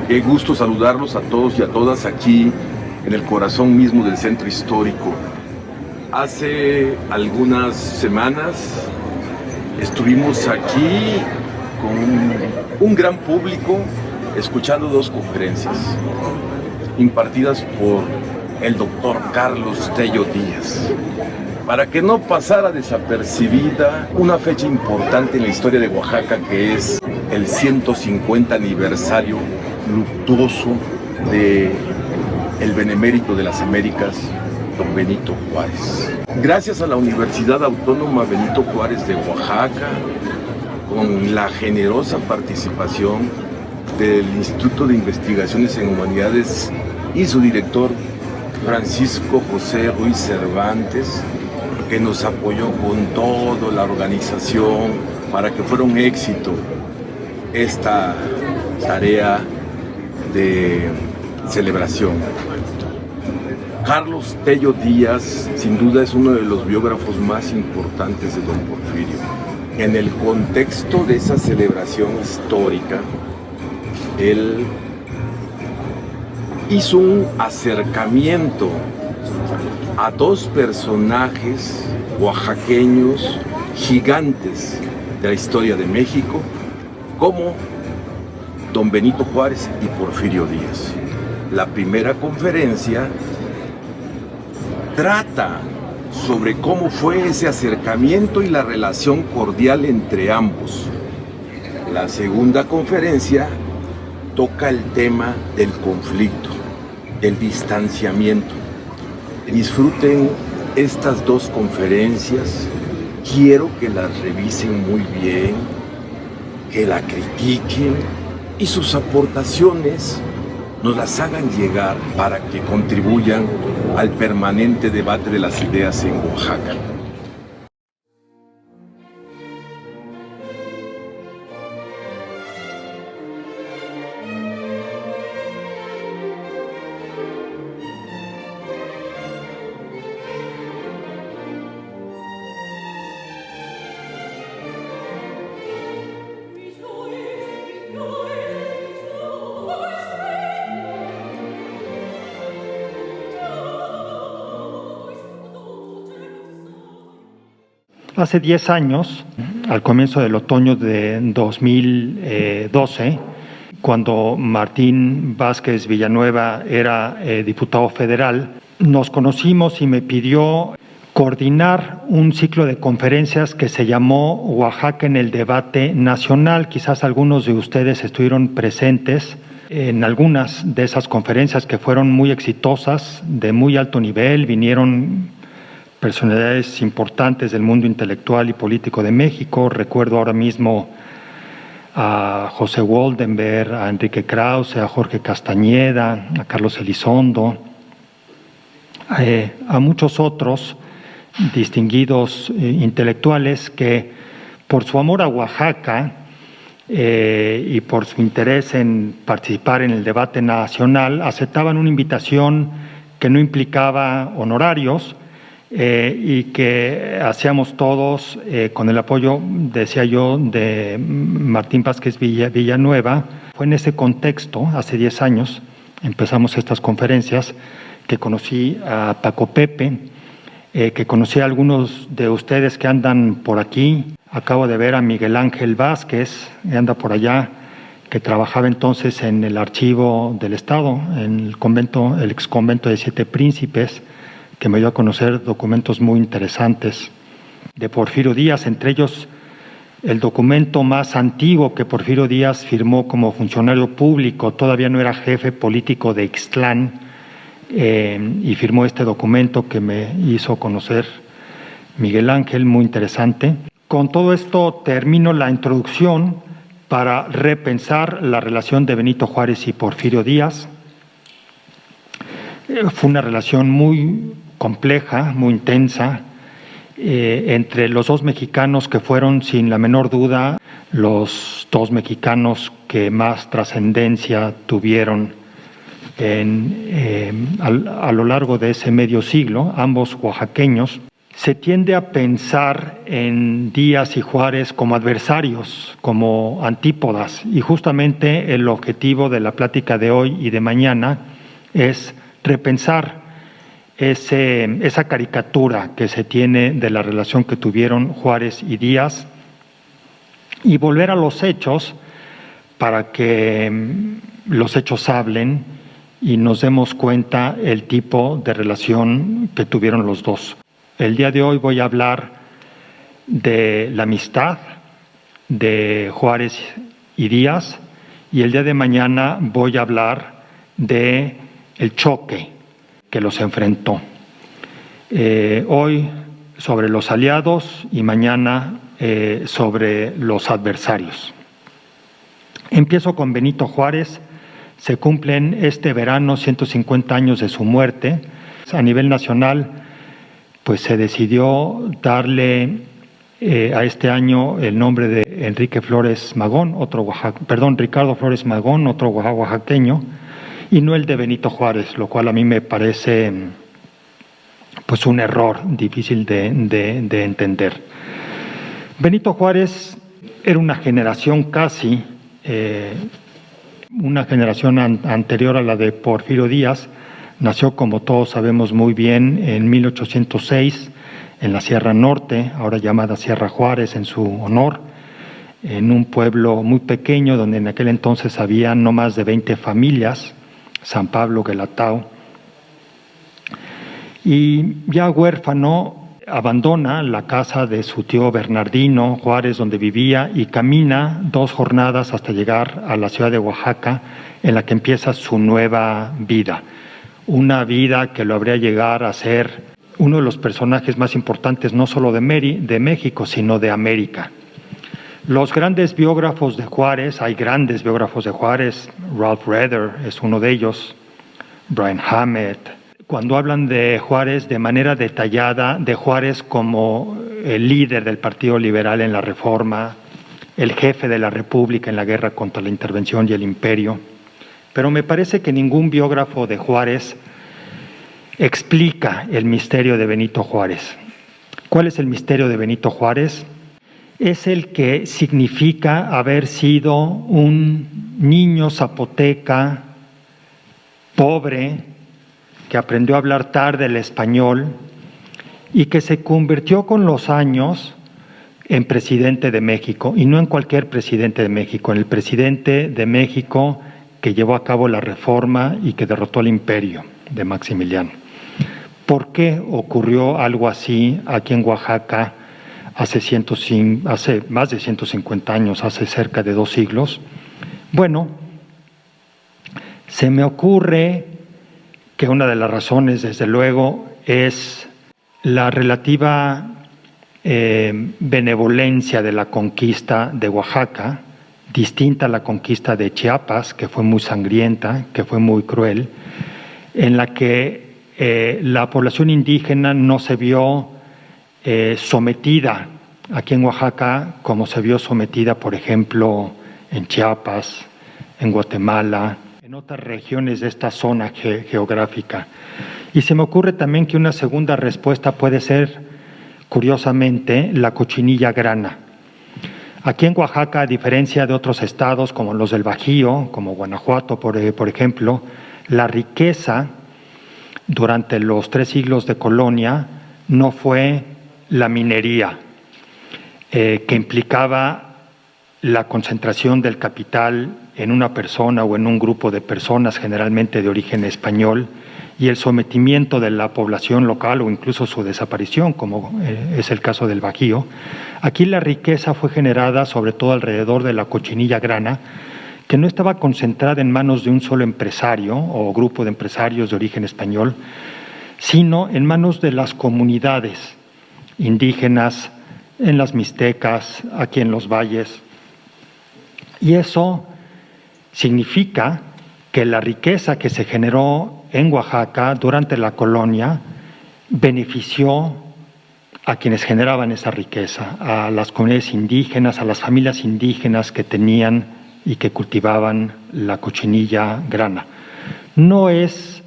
Qué gusto saludarlos a todos y a todas aquí en el corazón mismo del centro histórico. Hace algunas semanas estuvimos aquí con un gran público escuchando dos conferencias impartidas por el doctor Carlos Tello Díaz, para que no pasara desapercibida una fecha importante en la historia de Oaxaca, que es el 150 aniversario luctuoso de el benemérito de las Américas, don Benito Juárez. Gracias a la Universidad Autónoma Benito Juárez de Oaxaca, con la generosa participación del Instituto de Investigaciones en Humanidades y su director Francisco José Ruiz Cervantes, que nos apoyó con toda la organización para que fuera un éxito esta tarea de celebración. Carlos Tello Díaz, sin duda, es uno de los biógrafos más importantes de don Porfirio. En el contexto de esa celebración histórica, él hizo un acercamiento a dos personajes oaxaqueños gigantes de la historia de México, como don Benito Juárez y Porfirio Díaz. La primera conferencia trata sobre cómo fue ese acercamiento y la relación cordial entre ambos. La segunda conferencia toca el tema del conflicto, del distanciamiento. Disfruten estas dos conferencias. Quiero que las revisen muy bien, que la critiquen y sus aportaciones nos las hagan llegar para que contribuyan al permanente debate de las ideas en Oaxaca. Hace 10 años, al comienzo del otoño de 2012, cuando Martín Vázquez Villanueva era diputado federal, nos conocimos y me pidió coordinar un ciclo de conferencias que se llamó Oaxaca en el debate nacional. Quizás algunos de ustedes estuvieron presentes en algunas de esas conferencias que fueron muy exitosas, de muy alto nivel. Vinieron personalidades importantes del mundo intelectual y político de México. Recuerdo ahora mismo a José Woldenberg, a Enrique Krause, a Jorge Castañeda, a Carlos Elizondo, a muchos otros distinguidos intelectuales que, por su amor a Oaxaca y por su interés en participar en el debate nacional, aceptaban una invitación que no implicaba honorarios, y que hacíamos todos con el apoyo, decía yo, de Martín Vázquez Villanueva. Fue en ese contexto, hace 10 años, empezamos estas conferencias, que conocí a Paco Pepe, que conocí a algunos de ustedes que andan por aquí. Acabo de ver a Miguel Ángel Vázquez, que anda por allá, que trabajaba entonces en el Archivo del Estado, en el convento, el exconvento de Siete Príncipes, que me dio a conocer documentos muy interesantes de Porfirio Díaz, entre ellos el documento más antiguo que Porfirio Díaz firmó como funcionario público. Todavía no era jefe político de Ixtlán, y firmó este documento que me hizo conocer Miguel Ángel, muy interesante. Con todo esto termino la introducción para repensar la relación de Benito Juárez y Porfirio Díaz. Fue una relación muy compleja, muy intensa, entre los dos mexicanos que fueron, sin la menor duda, los dos mexicanos que más trascendencia tuvieron a lo largo de ese medio siglo, ambos oaxaqueños. se tiende a pensar en Díaz y Juárez como adversarios, como antípodas, y justamente el objetivo de la plática de hoy y de mañana es repensar esa caricatura que se tiene de la relación que tuvieron Juárez y Díaz y volver a los hechos para que los hechos hablen y nos demos cuenta el tipo de relación que tuvieron los dos. El día de hoy voy a hablar de la amistad de Juárez y Díaz y el día de mañana voy a hablar de el choque que los enfrentó. Hoy sobre los aliados y mañana sobre los adversarios. Empiezo con Benito Juárez. Se cumplen este verano 150 años de su muerte. A nivel nacional, pues se decidió darle a este año el nombre de Enrique Flores Magón, Ricardo Flores Magón, otro oaxaqueño, y no el de Benito Juárez, lo cual a mí me parece pues un error difícil de entender. Benito Juárez era una generación casi, una generación anterior a la de Porfirio Díaz. Nació, como todos sabemos muy bien, en 1806 en la Sierra Norte, ahora llamada Sierra Juárez en su honor, en un pueblo muy pequeño donde en aquel entonces había no más de 20 familias, San Pablo Guelatao. Y ya huérfano, abandona la casa de su tío Bernardino Juárez donde vivía y camina 2 jornadas hasta llegar a la ciudad de Oaxaca, en la que empieza su nueva vida. Una vida que lo habría llegar a ser uno de los personajes más importantes no solo de México, sino de América. Los grandes biógrafos de Juárez, hay grandes biógrafos de Juárez, Ralph Redder es uno de ellos, Brian Hammett, cuando hablan de Juárez de manera detallada, de Juárez como el líder del Partido Liberal en la Reforma, el jefe de la República en la guerra contra la intervención y el imperio. Pero me parece que ningún biógrafo de Juárez explica el misterio de Benito Juárez. ¿Cuál es el misterio de Benito Juárez? Es el que significa haber sido un niño zapoteca, pobre, que aprendió a hablar tarde el español y que se convirtió con los años en presidente de México, y no en cualquier presidente de México, en el presidente de México que llevó a cabo la reforma y que derrotó al imperio de Maximiliano. ¿Por qué ocurrió algo así aquí en Oaxaca hace más de 150 años, hace cerca de 2 siglos? Bueno, se me ocurre que una de las razones, desde luego, es la relativa benevolencia de la conquista de Oaxaca, distinta a la conquista de Chiapas, que fue muy sangrienta, que fue muy cruel, en la que la población indígena no se vio sometida aquí en Oaxaca como se vio sometida, por ejemplo, en Chiapas, en Guatemala, en otras regiones de esta zona geográfica. Y se me ocurre también que una segunda respuesta puede ser, curiosamente, la cochinilla grana. Aquí en Oaxaca, a diferencia de otros estados como los del Bajío, como Guanajuato, por ejemplo, la riqueza durante los 3 siglos de colonia no fue la minería, que implicaba la concentración del capital en una persona o en un grupo de personas, generalmente de origen español, y el sometimiento de la población local o incluso su desaparición, como es el caso del Bajío. Aquí la riqueza fue generada sobre todo alrededor de la cochinilla grana, que no estaba concentrada en manos de un solo empresario o grupo de empresarios de origen español, sino en manos de las comunidades indígenas, en las mixtecas, aquí en los valles. Y eso significa que la riqueza que se generó en Oaxaca durante la colonia benefició a quienes generaban esa riqueza, a las comunidades indígenas, a las familias indígenas que tenían y que cultivaban la cochinilla grana. No es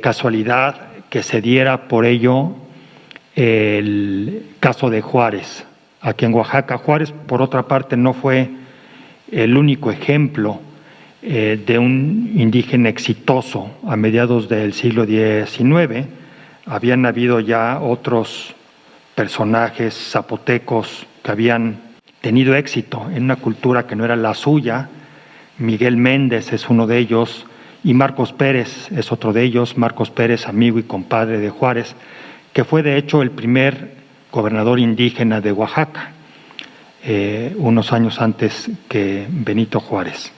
casualidad que se diera por ello el caso de Juárez, aquí en Oaxaca. Juárez, por otra parte, no fue el único ejemplo de un indígena exitoso a mediados del siglo XIX. Habían habido ya otros personajes zapotecos que habían tenido éxito en una cultura que no era la suya. Miguel Méndez es uno de ellos y Marcos Pérez es otro de ellos. Marcos Pérez, amigo y compadre de Juárez, que fue de hecho el primer gobernador indígena de Oaxaca, unos años antes que Benito Juárez.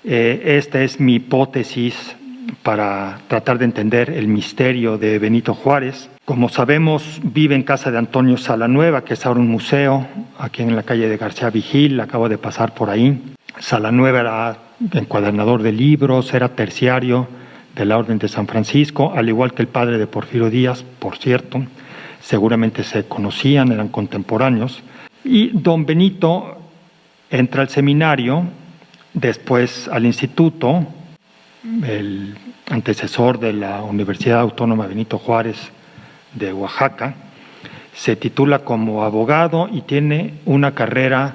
Esta es mi hipótesis para tratar de entender el misterio de Benito Juárez. Como sabemos, vive en casa de Antonio Salanueva, que es ahora un museo, aquí en la calle de García Vigil. Acabo de pasar por ahí. Salanueva era encuadernador de libros, era terciario de la Orden de San Francisco, al igual que el padre de Porfirio Díaz, por cierto. Seguramente se conocían, eran contemporáneos. Y don Benito entra al seminario, después al instituto, el antecesor de la Universidad Autónoma Benito Juárez de Oaxaca. Se titula como abogado y tiene una carrera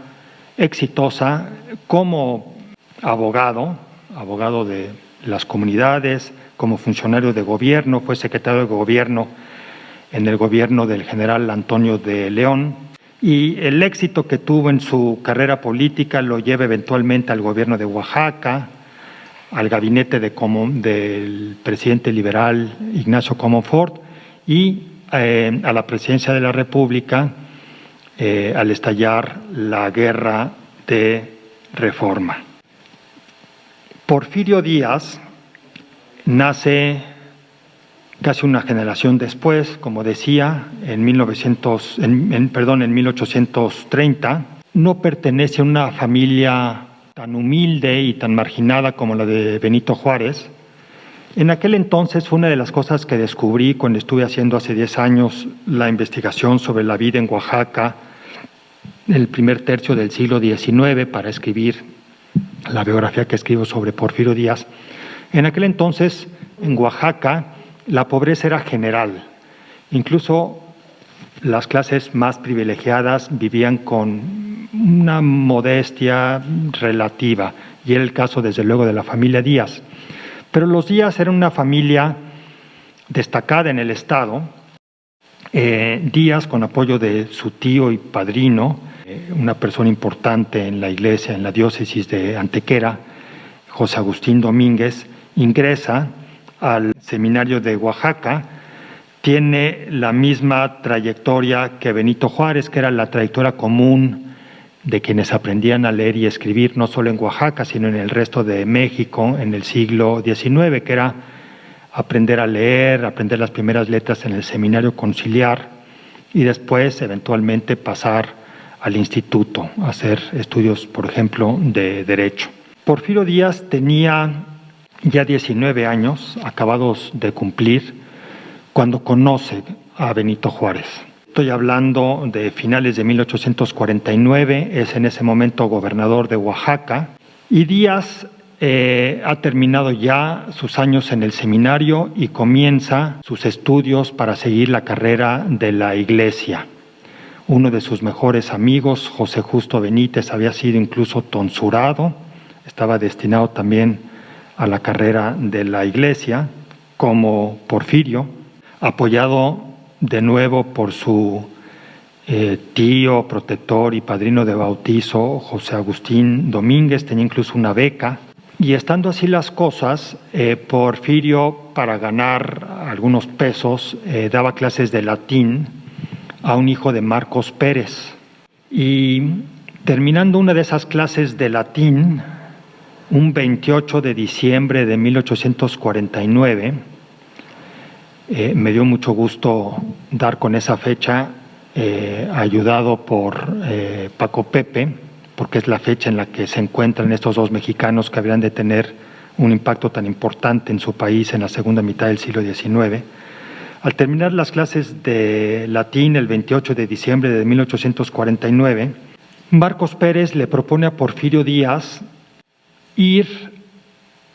exitosa como abogado de las comunidades, como funcionario de gobierno. Fue secretario de gobierno en el gobierno del general Antonio de León, y el éxito que tuvo en su carrera política lo lleva eventualmente al gobierno de Oaxaca, al gabinete del presidente liberal Ignacio Comonfort y a la presidencia de la República al estallar la Guerra de Reforma. Porfirio Díaz nace casi una generación después, como decía, en 1830. No pertenece a una familia tan humilde y tan marginada como la de Benito Juárez. En aquel entonces fue una de las cosas que descubrí cuando estuve haciendo hace 10 años la investigación sobre la vida en Oaxaca, en el primer tercio del siglo XIX, para escribir la biografía que escribo sobre Porfirio Díaz. En aquel entonces, en Oaxaca, la pobreza era general. Incluso las clases más privilegiadas vivían con una modestia relativa, y era el caso, desde luego, de la familia Díaz. Pero los Díaz eran una familia destacada en el Estado. Díaz, con apoyo de su tío y padrino, una persona importante en la iglesia, en la diócesis de Antequera, José Agustín Domínguez, ingresa al seminario de Oaxaca. Tiene la misma trayectoria que Benito Juárez, que era la trayectoria común de quienes aprendían a leer y escribir, no solo en Oaxaca, sino en el resto de México en el siglo XIX, que era aprender a leer, aprender las primeras letras en el seminario conciliar y después, eventualmente, pasar al instituto, a hacer estudios, por ejemplo, de Derecho. Porfirio Díaz tenía ya 19 años, acabados de cumplir, cuando conoce a Benito Juárez. Estoy hablando de finales de 1849, es en ese momento gobernador de Oaxaca, y Díaz ha terminado ya sus años en el seminario y comienza sus estudios para seguir la carrera de la Iglesia. Uno de sus mejores amigos, José Justo Benítez, había sido incluso tonsurado, estaba destinado también a la carrera de la Iglesia, como Porfirio, apoyado de nuevo por su tío, protector y padrino de bautizo, José Agustín Domínguez. Tenía incluso una beca. Y estando así las cosas, Porfirio, para ganar algunos pesos, daba clases de latín a un hijo de Marcos Pérez. Y terminando una de esas clases de latín, un 28 de diciembre de 1849, me dio mucho gusto dar con esa fecha, ayudado por Paco Pepe, porque es la fecha en la que se encuentran estos dos mexicanos que habrían de tener un impacto tan importante en su país en la segunda mitad del siglo XIX. Al terminar las clases de latín el 28 de diciembre de 1849, Marcos Pérez le propone a Porfirio Díaz ir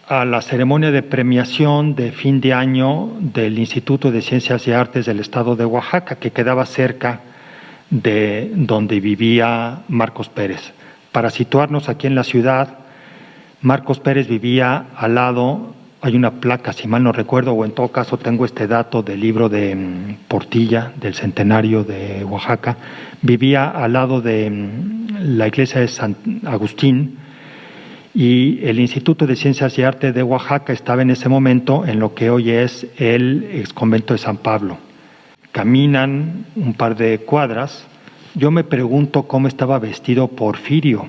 a la ceremonia de premiación de fin de año del Instituto de Ciencias y Artes del Estado de Oaxaca, que quedaba cerca de donde vivía Marcos Pérez. Para situarnos aquí en la ciudad, Marcos Pérez vivía al lado, hay una placa, si mal no recuerdo, o en todo caso tengo este dato del libro de Portilla, del centenario de Oaxaca, vivía al lado de la iglesia de San Agustín, y el Instituto de Ciencias y Arte de Oaxaca estaba en ese momento en lo que hoy es el exconvento de San Pablo. Caminan un par de cuadras. Yo me pregunto cómo estaba vestido Porfirio,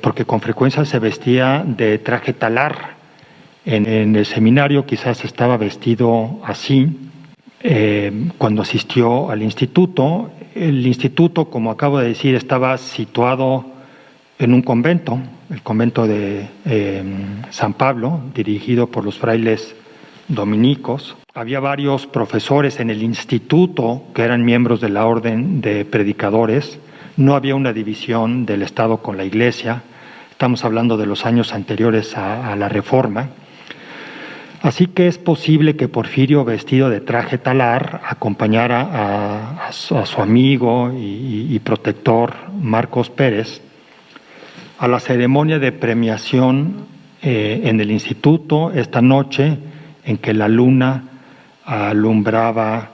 porque con frecuencia se vestía de traje talar. En el seminario quizás estaba vestido así. Cuando asistió al instituto, el instituto, como acabo de decir, estaba situado en un convento, el convento de San Pablo, dirigido por los frailes dominicos. Había varios profesores en el instituto que eran miembros de la orden de predicadores. No había una división del Estado con la Iglesia. Estamos hablando de los años anteriores a la Reforma. Así que es posible que Porfirio, vestido de traje talar, acompañara a su amigo y protector Marcos Pérez a la ceremonia de premiación en el instituto esta noche en que la luna alumbraba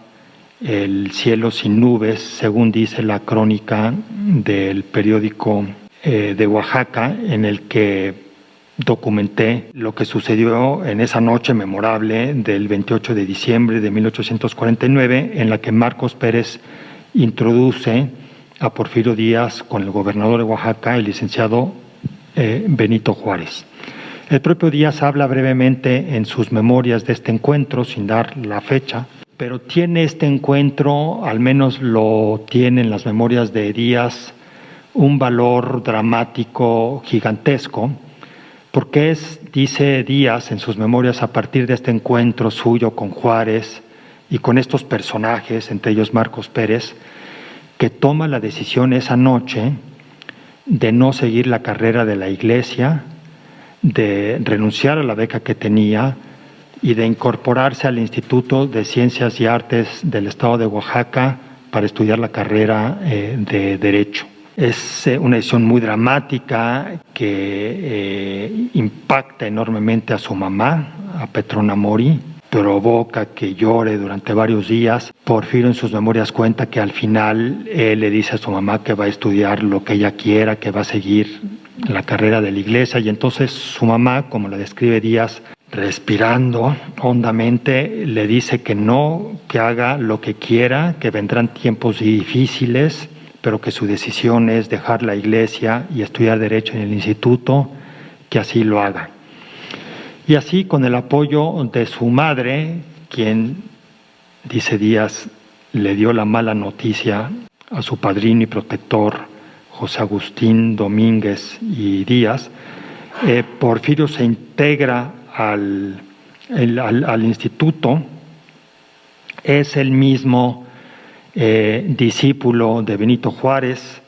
el cielo sin nubes, según dice la crónica del periódico de Oaxaca, en el que documenté lo que sucedió en esa noche memorable del 28 de diciembre de 1849, en la que Marcos Pérez introduce a Porfirio Díaz con el gobernador de Oaxaca, el licenciado Benito Juárez. El propio Díaz habla brevemente en sus memorias de este encuentro, sin dar la fecha, pero tiene este encuentro, al menos lo tiene en las memorias de Díaz, un valor dramático gigantesco, porque dice Díaz en sus memorias, a partir de este encuentro suyo con Juárez y con estos personajes, entre ellos Marcos Pérez, que toma la decisión esa noche de no seguir la carrera de la Iglesia, de renunciar a la beca que tenía y de incorporarse al Instituto de Ciencias y Artes del Estado de Oaxaca para estudiar la carrera de Derecho. Es una decisión muy dramática que impacta enormemente a su mamá, a Petrona Mori, provoca que llore durante varios días. Porfirio en sus memorias cuenta que al final él le dice a su mamá que va a estudiar lo que ella quiera, que va a seguir la carrera de la Iglesia, y entonces su mamá, como la describe Díaz, respirando hondamente, le dice que no, que haga lo que quiera, que vendrán tiempos difíciles, pero que su decisión es dejar la Iglesia y estudiar Derecho en el instituto, que así lo haga. Y así, con el apoyo de su madre, quien, dice Díaz, le dio la mala noticia a su padrino y protector, José Agustín Domínguez y Díaz, Porfirio se integra al instituto. Es el mismo discípulo de Benito Juárez.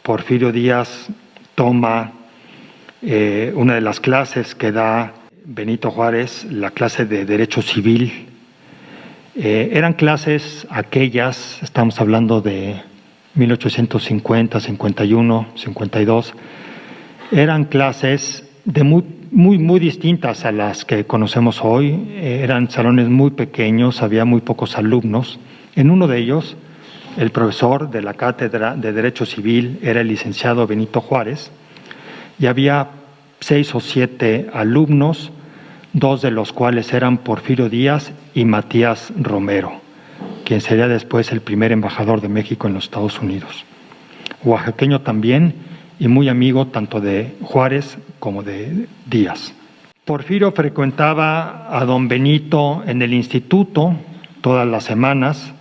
Porfirio Díaz toma una de las clases que da Benito Juárez, la clase de Derecho Civil. Eran clases aquellas, estamos hablando de 1850, 51, 52, eran clases de muy distintas a las que conocemos hoy. Eran salones muy pequeños, había muy pocos alumnos. En uno de ellos, el profesor de la cátedra de Derecho Civil era el licenciado Benito Juárez, y había 6 o 7 alumnos, 2 de los cuales eran Porfirio Díaz y Matías Romero, quien sería después el primer embajador de México en los Estados Unidos. Oaxaqueño también y muy amigo tanto de Juárez como de Díaz. Porfirio frecuentaba a don Benito en el instituto todas las semanas.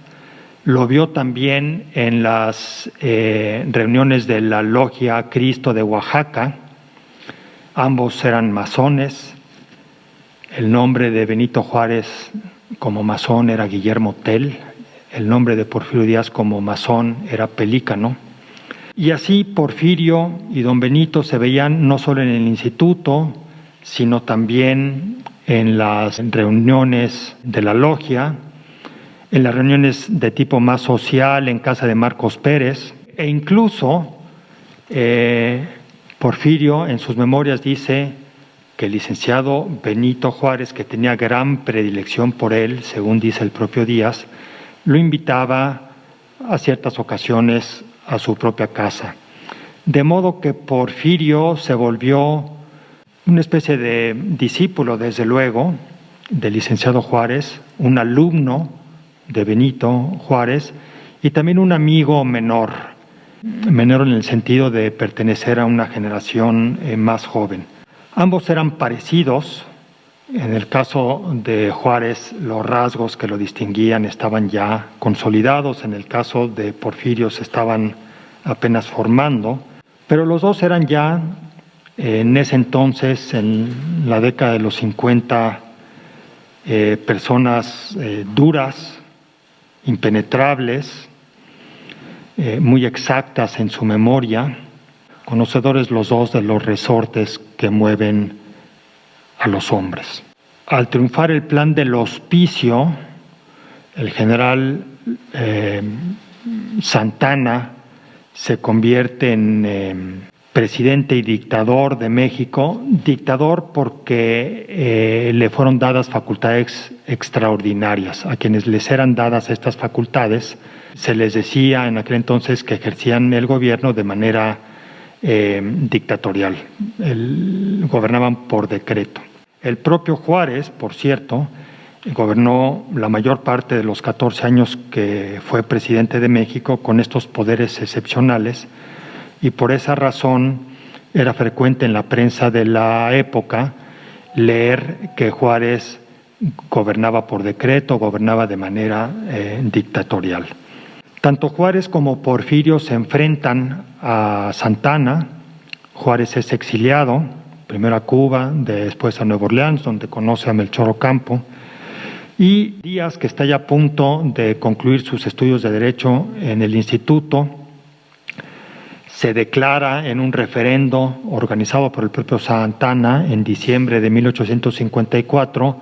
Lo vio también en las reuniones de la Logia Cristo de Oaxaca. Ambos eran masones. El nombre de Benito Juárez como masón era Guillermo Tell. El nombre de Porfirio Díaz como masón era Pelícano. Y así Porfirio y don Benito se veían no solo en el instituto, sino también en las reuniones de la logia, en las reuniones de tipo más social en casa de Marcos Pérez, e incluso Porfirio en sus memorias dice que el licenciado Benito Juárez, que tenía gran predilección por él, según dice el propio Díaz, lo invitaba a ciertas ocasiones a su propia casa. De modo que Porfirio se volvió una especie de discípulo, desde luego, del licenciado Juárez, un alumno de Benito Juárez y también un amigo menor en el sentido de pertenecer a una generación más joven. Ambos eran parecidos. En el caso de Juárez, los rasgos que lo distinguían estaban ya consolidados, en el caso de Porfirio se estaban apenas formando, pero los dos eran ya en ese entonces, en la década de los 50, personas duras, impenetrables, muy exactas en su memoria, conocedores los dos de los resortes que mueven a los hombres. Al triunfar el plan del hospicio, el general Santana se convierte en presidente y dictador de México, dictador porque le fueron dadas facultades extraordinarias. A quienes les eran dadas estas facultades se les decía en aquel entonces que ejercían el gobierno de manera dictatorial, gobernaban por decreto. El propio Juárez, por cierto, gobernó la mayor parte de los 14 años que fue presidente de México con estos poderes excepcionales, y por esa razón era frecuente en la prensa de la época leer que Juárez gobernaba por decreto, gobernaba de manera dictatorial. Tanto Juárez como Porfirio se enfrentan a Santana. Juárez es exiliado, primero a Cuba, después a Nueva Orleans, donde conoce a Melchor Ocampo, y Díaz, que está ya a punto de concluir sus estudios de Derecho en el Instituto, se declara en un referendo organizado por el propio Santana en diciembre de 1854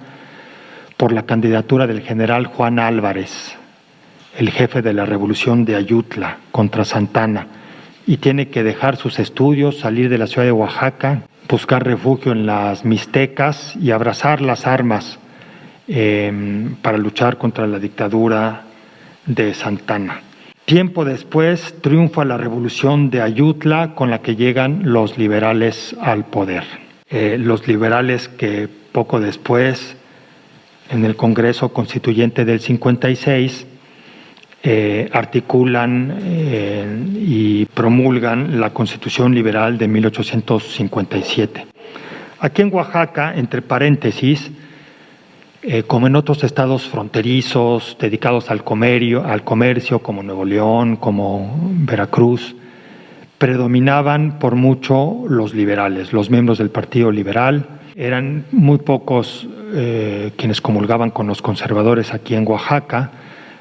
por la candidatura del general Juan Álvarez, el jefe de la revolución de Ayutla, contra Santana, y tiene que dejar sus estudios, salir de la ciudad de Oaxaca, buscar refugio en las Mixtecas y abrazar las armas para luchar contra la dictadura de Santana. Tiempo después triunfa la revolución de Ayutla, con la que llegan los liberales al poder. Los liberales que poco después, en el Congreso Constituyente del 56, articulan y promulgan la Constitución Liberal de 1857. Aquí en Oaxaca, entre paréntesis, como en otros estados fronterizos dedicados al comercio, como Nuevo León, como Veracruz, predominaban por mucho los liberales, los miembros del Partido Liberal. Eran muy pocos quienes comulgaban con los conservadores aquí en Oaxaca.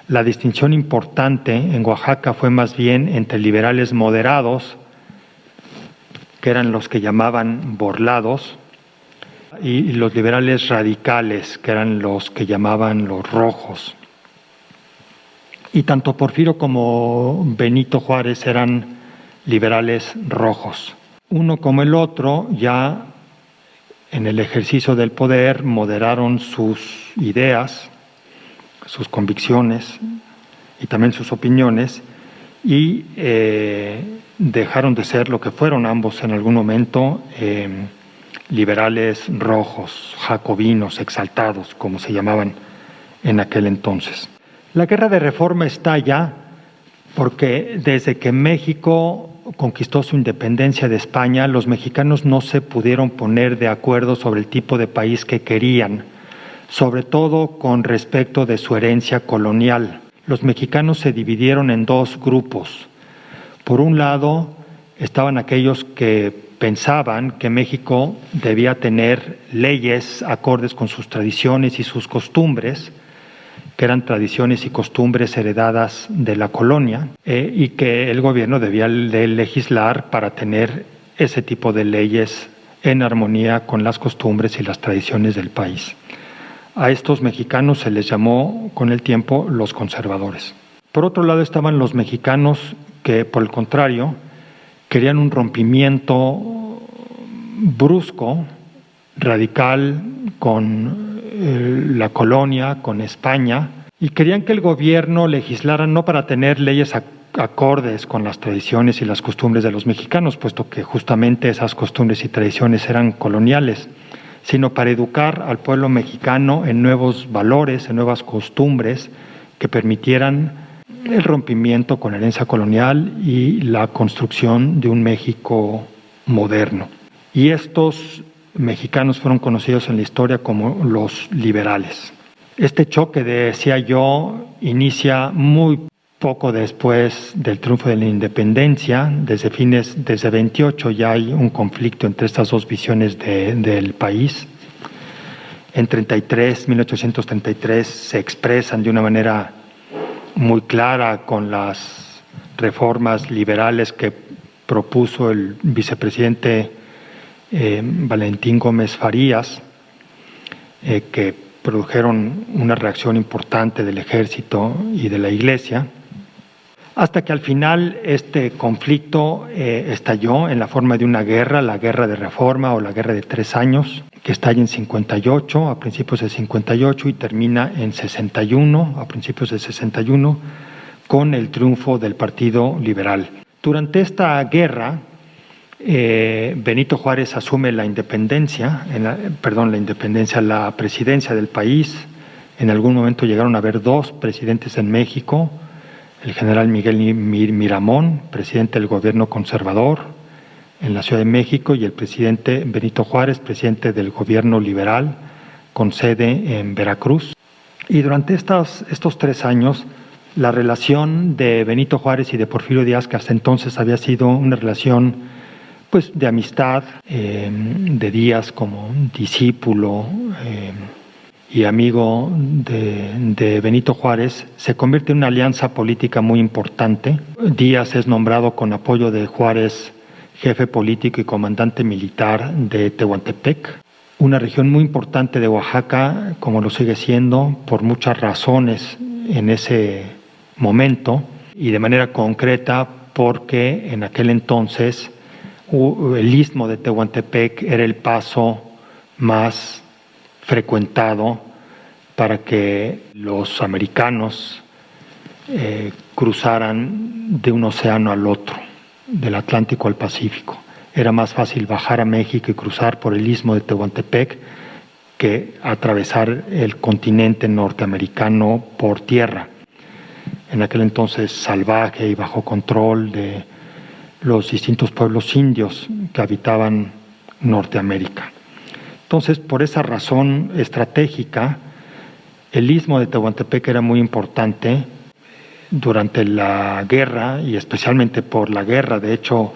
La distinción importante en Oaxaca fue más bien entre liberales moderados, que eran los que llamaban borlados, y los liberales radicales, que eran los que llamaban los rojos. Y tanto Porfirio como Benito Juárez eran liberales rojos. Uno como el otro, ya en el ejercicio del poder, moderaron sus ideas, sus convicciones y también sus opiniones, y dejaron de ser lo que fueron ambos en algún momento, liberales rojos, jacobinos, exaltados, como se llamaban en aquel entonces. La guerra de reforma estalla porque desde que México conquistó su independencia de España, los mexicanos no se pudieron poner de acuerdo sobre el tipo de país que querían, sobre todo con respecto de su herencia colonial. Los mexicanos se dividieron en dos grupos. Por un lado, estaban aquellos que pensaban que México debía tener leyes acordes con sus tradiciones y sus costumbres, que eran tradiciones y costumbres heredadas de la colonia, y que el gobierno debía legislar para tener ese tipo de leyes en armonía con las costumbres y las tradiciones del país. A estos mexicanos se les llamó con el tiempo los conservadores. Por otro lado estaban los mexicanos que, por el contrario, querían un rompimiento brusco, radical con la colonia, con España, y querían que el gobierno legislara no para tener leyes acordes con las tradiciones y las costumbres de los mexicanos, puesto que justamente esas costumbres y tradiciones eran coloniales, sino para educar al pueblo mexicano en nuevos valores, en nuevas costumbres que permitieran el rompimiento con la herencia colonial y la construcción de un México moderno. Y estos mexicanos fueron conocidos en la historia como los liberales. Este choque, decía yo, inicia muy poco después del triunfo de la independencia. Desde 28 ya hay un conflicto entre estas dos visiones del país. En 1833 se expresan de una manera muy clara con las reformas liberales que propuso el vicepresidente Valentín Gómez Farías, que produjeron una reacción importante del ejército y de la iglesia, hasta que al final este conflicto estalló en la forma de una guerra, la Guerra de Reforma o la Guerra de 3 años, que estalla en 58, a principios de 58, y termina en 61, a principios de 61, con el triunfo del Partido Liberal. Durante esta guerra, Benito Juárez asume la presidencia del país. En algún momento llegaron a haber 2 presidentes en México, el general Miguel Miramón, presidente del gobierno conservador en la Ciudad de México, y el presidente Benito Juárez, presidente del gobierno liberal, con sede en Veracruz. Y durante estos 3 años, la relación de Benito Juárez y de Porfirio Díaz, que hasta entonces había sido una relación pues de amistad, de Díaz como discípulo y amigo de Benito Juárez, se convierte en una alianza política muy importante. Díaz es nombrado con apoyo de Juárez jefe político y comandante militar de Tehuantepec, una región muy importante de Oaxaca, como lo sigue siendo por muchas razones en ese momento, y de manera concreta porque en aquel entonces el istmo de Tehuantepec era el paso más frecuentado para que los americanos cruzaran de un océano al otro, del Atlántico al Pacífico. Era más fácil bajar a México y cruzar por el istmo de Tehuantepec que atravesar el continente norteamericano por tierra. En aquel entonces salvaje y bajo control de los distintos pueblos indios que habitaban Norteamérica. Entonces, por esa razón estratégica, el istmo de Tehuantepec era muy importante durante la guerra, y especialmente por la guerra. De hecho,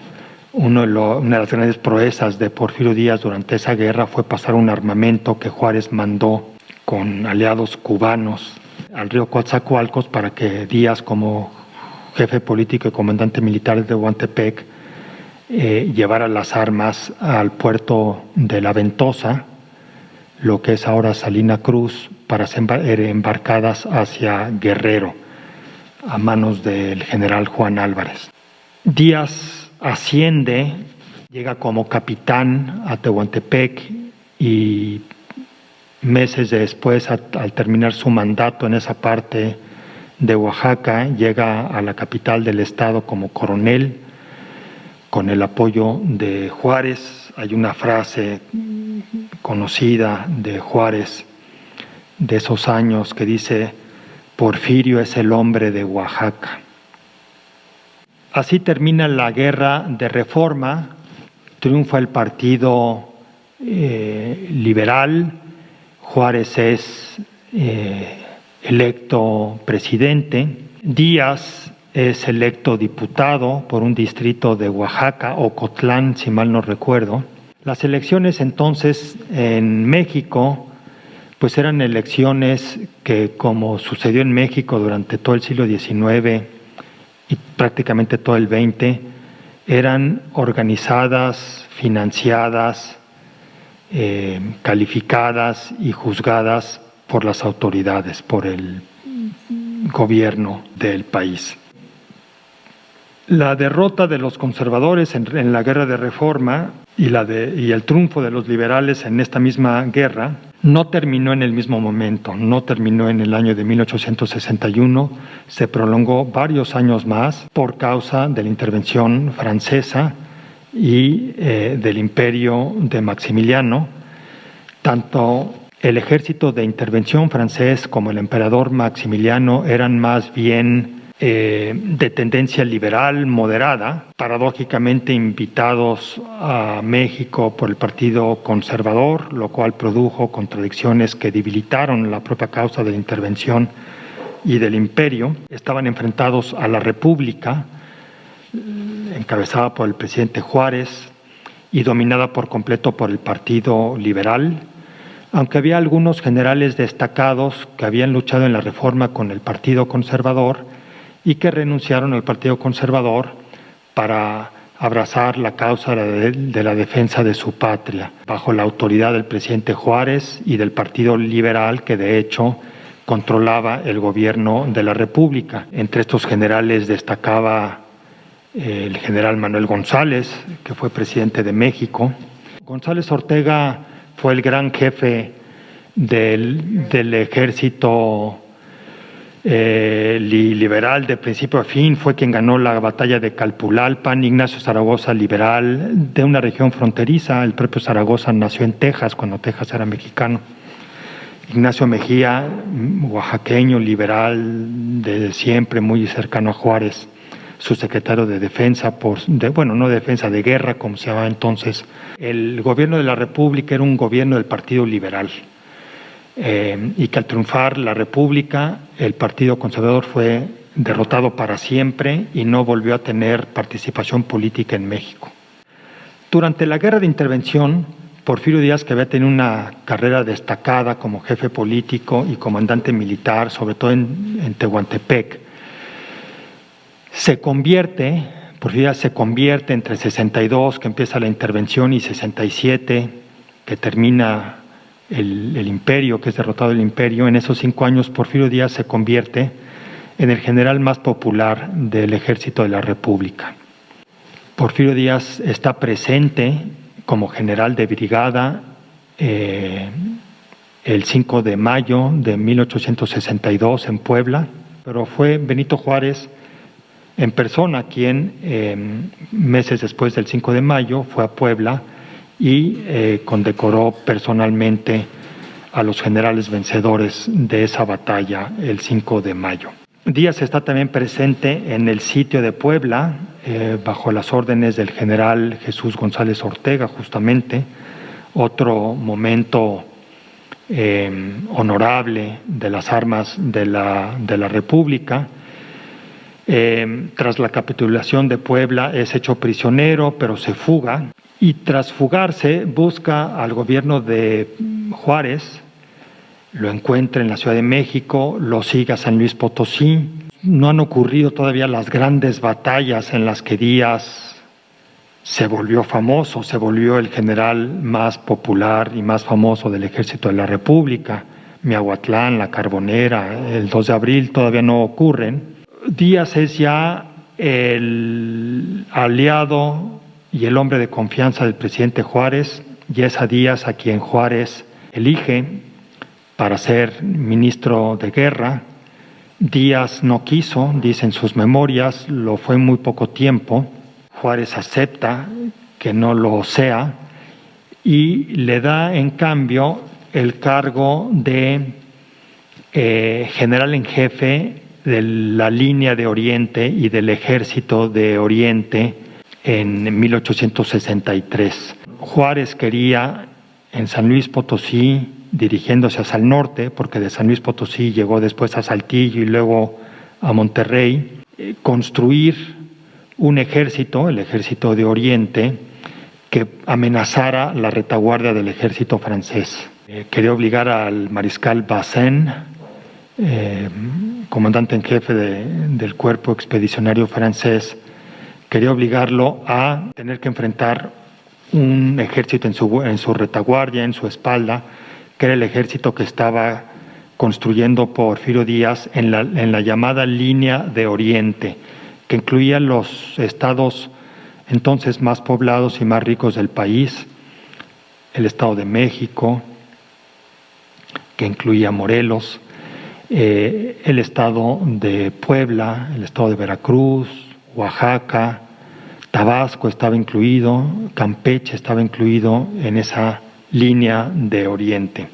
una de las grandes proezas de Porfirio Díaz durante esa guerra fue pasar un armamento que Juárez mandó con aliados cubanos al río Coatzacoalcos para que Díaz, como jefe político y comandante militar de Tehuantepec, llevara las armas al puerto de La Ventosa, lo que es ahora Salina Cruz, para ser embarcadas hacia Guerrero, a manos del general Juan Álvarez. Díaz asciende, llega como capitán a Tehuantepec, y meses después, al terminar su mandato en esa parte de Oaxaca, llega a la capital del estado como coronel, con el apoyo de Juárez. Hay una frase conocida de Juárez de esos años que dice: Porfirio es el hombre de Oaxaca. Así termina la Guerra de Reforma, triunfa el Partido Liberal, Juárez es electo presidente, Díaz es electo diputado por un distrito de Oaxaca, Ocotlán, si mal no recuerdo. Las elecciones entonces en México pues eran elecciones que, como sucedió en México durante todo el siglo XIX y prácticamente todo el XX, eran organizadas, financiadas calificadas y juzgadas por las autoridades, por el gobierno del país. La derrota de los conservadores en la guerra de reforma y el triunfo de los liberales en esta misma guerra no terminó en el mismo momento, no terminó en el año de 1861, se prolongó varios años más por causa de la intervención francesa y del imperio de Maximiliano. Tanto el ejército de intervención francés como el emperador Maximiliano eran más bien de tendencia liberal moderada, paradójicamente invitados a México por el Partido Conservador, lo cual produjo contradicciones que debilitaron la propia causa de la intervención y del imperio. Estaban enfrentados a la República, encabezada por el presidente Juárez y dominada por completo por el Partido Liberal, aunque había algunos generales destacados que habían luchado en la Reforma con el Partido Conservador y que renunciaron al Partido Conservador para abrazar la causa de la defensa de su patria, bajo la autoridad del presidente Juárez y del Partido Liberal, que de hecho controlaba el gobierno de la República. Entre estos generales destacaba el general Manuel González, que fue presidente de México. González Ortega fue el gran jefe del ejército liberal de principio a fin, fue quien ganó la batalla de Calpulalpan. Ignacio Zaragoza, liberal de una región fronteriza, el propio Zaragoza nació en Texas cuando Texas era mexicano. Ignacio Mejía, oaxaqueño, liberal de siempre, muy cercano a Juárez, su secretario de defensa, no de defensa, de guerra, como se llamaba entonces. El gobierno de la República era un gobierno del Partido Liberal. Y que al triunfar la República, el Partido Conservador fue derrotado para siempre y no volvió a tener participación política en México. Durante la Guerra de Intervención, Porfirio Díaz, que había tenido una carrera destacada como jefe político y comandante militar, sobre todo en Tehuantepec, Porfirio Díaz se convierte entre 62, que empieza la intervención, y 67, que termina el imperio, que es derrotado el imperio. En esos 5 años, Porfirio Díaz se convierte en el general más popular del ejército de la República. Porfirio Díaz está presente como general de brigada el 5 de mayo de 1862 en Puebla, pero fue Benito Juárez en persona quien, meses después del 5 de mayo, fue a Puebla y condecoró personalmente a los generales vencedores de esa batalla el 5 de mayo. Díaz está también presente en el sitio de Puebla, bajo las órdenes del general Jesús González Ortega, justamente, otro momento honorable de las armas de la República. Tras la capitulación de Puebla es hecho prisionero, pero se fuga. Y tras fugarse busca al gobierno de Juárez, lo encuentra en la Ciudad de México, lo sigue a San Luis Potosí. No han ocurrido todavía las grandes batallas en las que Díaz se volvió famoso, se volvió el general más popular y más famoso del Ejército de la República. Miahuatlán, La Carbonera, el 2 de abril todavía no ocurren. Díaz es ya el aliado y el hombre de confianza del presidente Juárez, y es a Díaz a quien Juárez elige para ser ministro de guerra. Díaz no quiso, dicen sus memorias, lo fue muy poco tiempo. Juárez acepta que no lo sea y le da en cambio el cargo de general en jefe de la línea de Oriente y del ejército de Oriente en 1863. Juárez quería en San Luis Potosí, dirigiéndose hacia el norte, porque de San Luis Potosí llegó después a Saltillo y luego a Monterrey, construir un ejército, el ejército de Oriente, que amenazara la retaguardia del ejército francés. Quería obligar al mariscal Bazaine, comandante en jefe del cuerpo expedicionario francés, quería obligarlo a tener que enfrentar un ejército en su retaguardia, en su espalda, que era el ejército que estaba construyendo Porfirio Díaz en la llamada línea de Oriente, que incluía los estados entonces más poblados y más ricos del país, el Estado de México, que incluía Morelos, el Estado de Puebla, el Estado de Veracruz, Oaxaca, Tabasco estaba incluido, Campeche estaba incluido en esa línea de Oriente.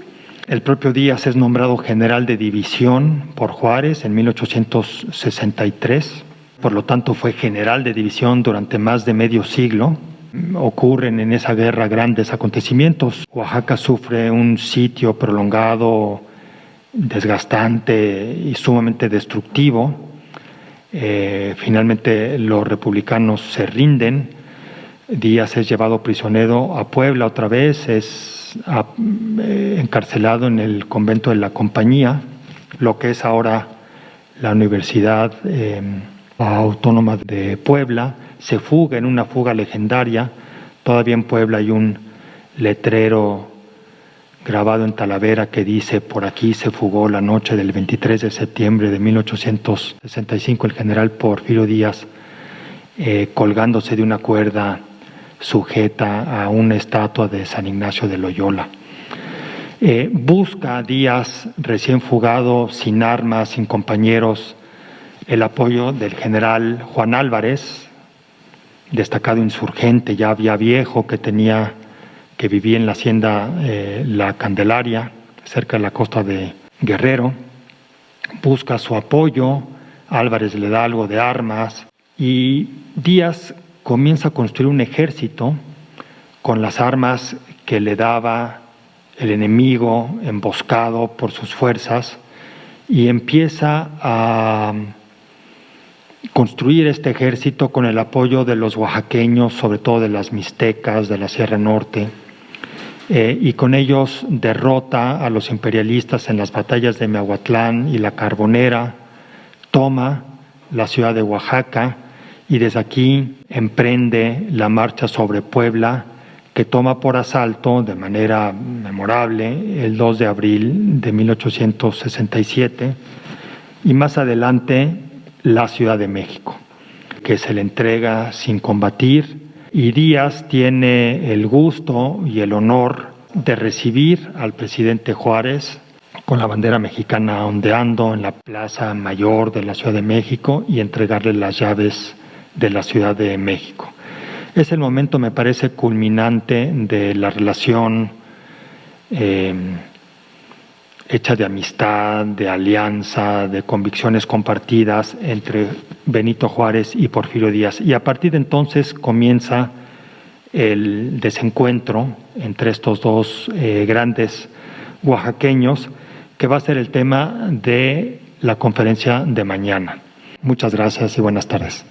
El propio Díaz es nombrado general de división por Juárez en 1863, por lo tanto fue general de división durante más de medio siglo. Ocurren en esa guerra grandes acontecimientos. Oaxaca sufre un sitio prolongado, desgastante y sumamente destructivo. Finalmente los republicanos se rinden. Díaz es llevado prisionero a Puebla otra vez, es encarcelado en el convento de la Compañía, lo que es ahora la Universidad Autónoma de Puebla. Se fuga en una fuga legendaria. Todavía en Puebla hay un letrero grabado en Talavera que dice: por aquí se fugó la noche del 23 de septiembre de 1865 el general Porfirio Díaz, colgándose de una cuerda sujeta a una estatua de San Ignacio de Loyola. Busca Díaz, recién fugado, sin armas, sin compañeros, el apoyo del general Juan Álvarez, destacado insurgente, ya viejo, que vivía en la hacienda La Candelaria, cerca de la costa de Guerrero. Busca su apoyo, Álvarez le da algo de armas y Díaz comienza a construir un ejército con las armas que le daba el enemigo emboscado por sus fuerzas y empieza a construir este ejército con el apoyo de los oaxaqueños, sobre todo de las mixtecas, de la Sierra Norte, y con ellos derrota a los imperialistas en las batallas de Miahuatlán y La Carbonera, toma la ciudad de Oaxaca y desde aquí emprende la marcha sobre Puebla, que toma por asalto de manera memorable el 2 de abril de 1867 y más adelante la Ciudad de México, que se le entrega sin combatir, y Díaz tiene el gusto y el honor de recibir al presidente Juárez con la bandera mexicana ondeando en la Plaza Mayor de la Ciudad de México y entregarle las llaves de la Ciudad de México. Es el momento, me parece, culminante de la relación hecha de amistad, de alianza, de convicciones compartidas entre Benito Juárez y Porfirio Díaz. Y a partir de entonces comienza el desencuentro entre estos dos grandes oaxaqueños, que va a ser el tema de la conferencia de mañana. Muchas gracias y buenas tardes.